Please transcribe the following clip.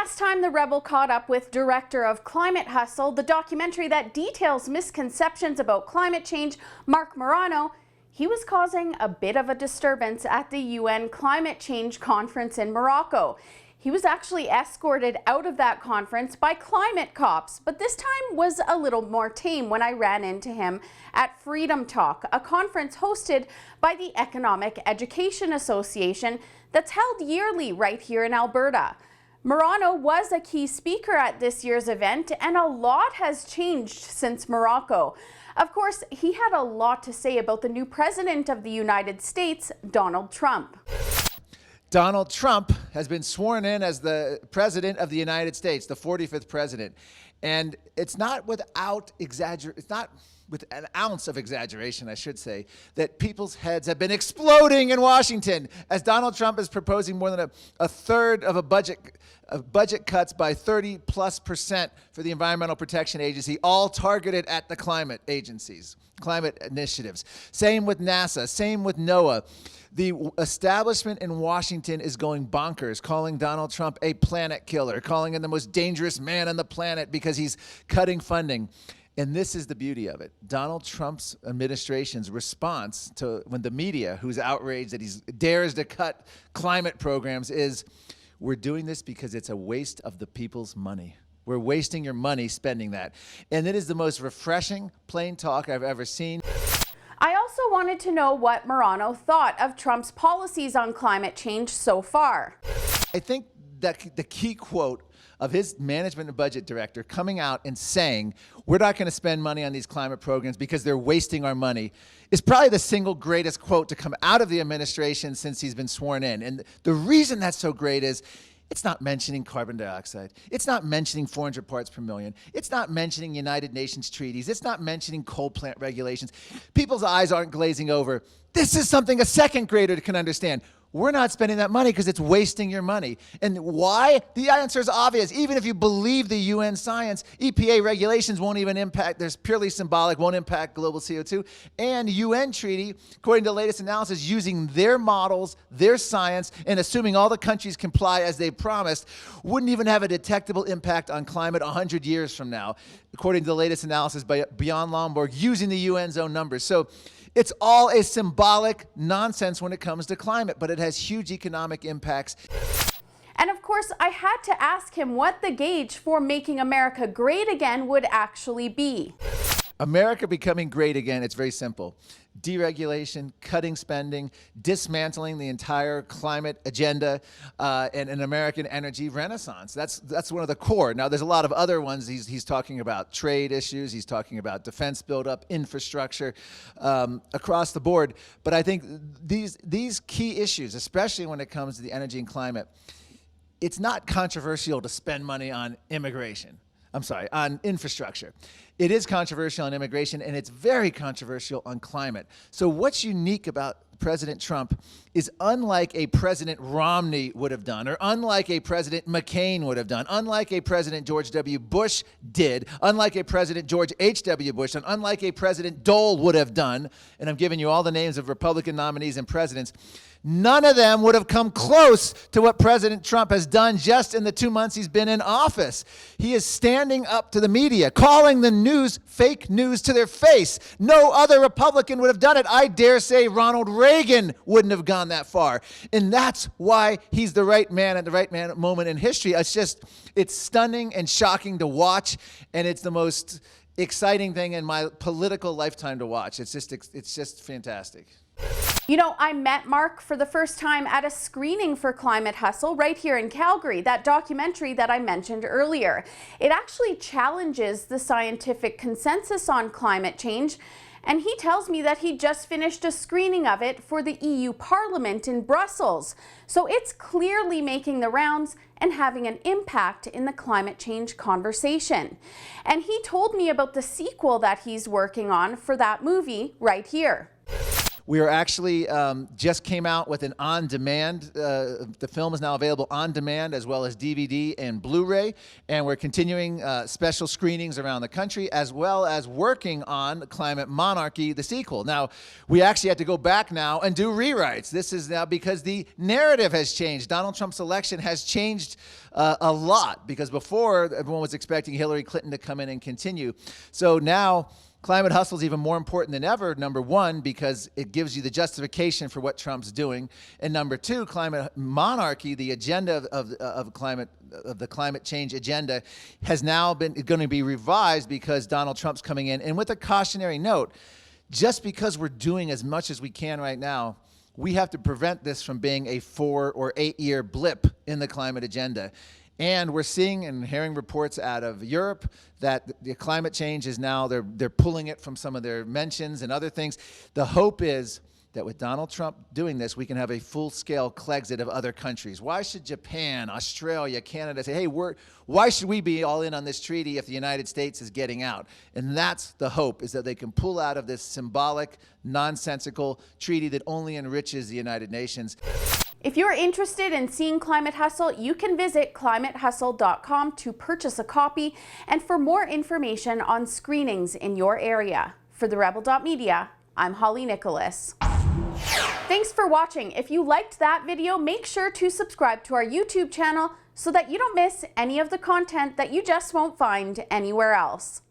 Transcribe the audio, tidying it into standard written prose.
last time the Rebel caught up with director of Climate Hustle, the documentary that details misconceptions about climate change, Marc Morano, he was causing a bit of a disturbance at the UN Climate Change Conference in Morocco. He was actually escorted out of that conference by climate cops, but this time was a little more tame when I ran into him at Freedom Talk, a conference hosted by the Economic Education Association that's held yearly right here in Alberta. Morano was a key speaker at this year's event, and a lot has changed since Morocco. Of course, he had a lot to say about the new president of the United States, Donald Trump. Donald Trump has been sworn in as the president of the United States, the 45th president. And it's not without it's not with an ounce of exaggeration, I should say, that people's heads have been exploding in Washington as Donald Trump is proposing more than a third of budget cuts by 30+% for the Environmental Protection Agency, all targeted at the climate agencies, climate initiatives. Same with NASA, same with NOAA. The establishment in Washington is going bonkers, calling Donald Trump a planet killer, calling him the most dangerous man on the planet because he's cutting funding. And this is the beauty of it. Donald Trump's administration's response to when the media, who's outraged that he dares to cut climate programs, is we're doing this because it's a waste of the people's money. We're wasting your money spending that. And it is the most refreshing, plain talk I've ever seen. I also wanted to know what Morano thought of Trump's policies on climate change so far. I think that the key quote of his management and budget director coming out and saying, we're not going to spend money on these climate programs because they're wasting our money, is probably the single greatest quote to come out of the administration since he's been sworn in. And the reason that's so great is it's not mentioning carbon dioxide. It's not mentioning 400 parts per million. It's not mentioning United Nations treaties. It's not mentioning coal plant regulations. People's eyes aren't glazing over. This is something a second grader can understand. We're not spending that money because it's wasting your money. And why? The answer is obvious. Even if you believe the UN science, EPA regulations won't even impact, there's purely symbolic, won't impact global CO2. And UN treaty, according to the latest analysis, using their models, their science, and assuming all the countries comply as they promised, wouldn't even have a detectable impact on climate 100 years from now, according to the latest analysis by Bjorn Lomborg, using the UN's own numbers. So it's all a symbolic nonsense when it comes to climate, but it has huge economic impacts. And of course, I had to ask him what the gauge for making America great again would actually be. America becoming great again, it's very simple. Deregulation, cutting spending, dismantling the entire climate agenda, and an American energy renaissance. That's one of the core. Now, there's a lot of other ones. He's talking about trade issues. He's talking about defense buildup, infrastructure, across the board. But I think these key issues, especially when it comes to the energy and climate, it's not controversial to spend money on immigration. On infrastructure. It is controversial on immigration, and it's very controversial on climate. So what's unique about President Trump is unlike a President Romney would have done, or unlike a President McCain would have done, unlike a President George W. Bush did, unlike a President George H.W. Bush, and unlike a President Dole would have done, and I'm giving you all the names of Republican nominees and presidents, none of them would have come close to what President Trump has done just in the 2 months he's been in office. He is standing up to the media, calling the news fake news to their face. No other Republican would have done it. I dare say Ronald Reagan wouldn't have gone that far. And that's why he's the right man at the right moment in history. It's stunning and shocking to watch, and it's the most exciting thing in my political lifetime to watch. It's just fantastic. You know, I met Marc for the first time at a screening for Climate Hustle right here in Calgary, that documentary that I mentioned earlier. It actually challenges the scientific consensus on climate change, and he tells me that he just finished a screening of it for the EU Parliament in Brussels. So it's clearly making the rounds and having an impact in the climate change conversation. And he told me about the sequel that he's working on for that movie right here. We are actually just came out with an on-demand, the film is now available on demand as well as DVD and Blu-ray, and we're continuing special screenings around the country as well as working on Climate Monarchy, the sequel. Now, we actually had to go back now and do rewrites. This is now because the narrative has changed. Donald Trump's election has changed a lot, because before everyone was expecting Hillary Clinton to come in and continue. So now Climate Hustle is even more important than ever, number one, because it gives you the justification for what Trump's doing. And number two, Climate Monarchy, the agenda of the climate change agenda, has now been going to be revised because Donald Trump's coming in. And with a cautionary note, just because we're doing as much as we can right now, we have to prevent this from being a 4 or 8 year blip in the climate agenda. And we're seeing and hearing reports out of Europe that the climate change is now, they're pulling it from some of their mentions and other things. The hope is that with Donald Trump doing this, we can have a full-scale Clexit of other countries. Why should Japan, Australia, Canada say, hey, why should we be all in on this treaty if the United States is getting out? And that's the hope, is that they can pull out of this symbolic, nonsensical treaty that only enriches the United Nations. If you're interested in seeing Climate Hustle, you can visit climatehustle.com to purchase a copy and for more information on screenings in your area. For the Rebel.media, I'm Holly Nicholas. Thanks for watching. If you liked that video, make sure to subscribe to our YouTube channel so that you don't miss any of the content that you just won't find anywhere else.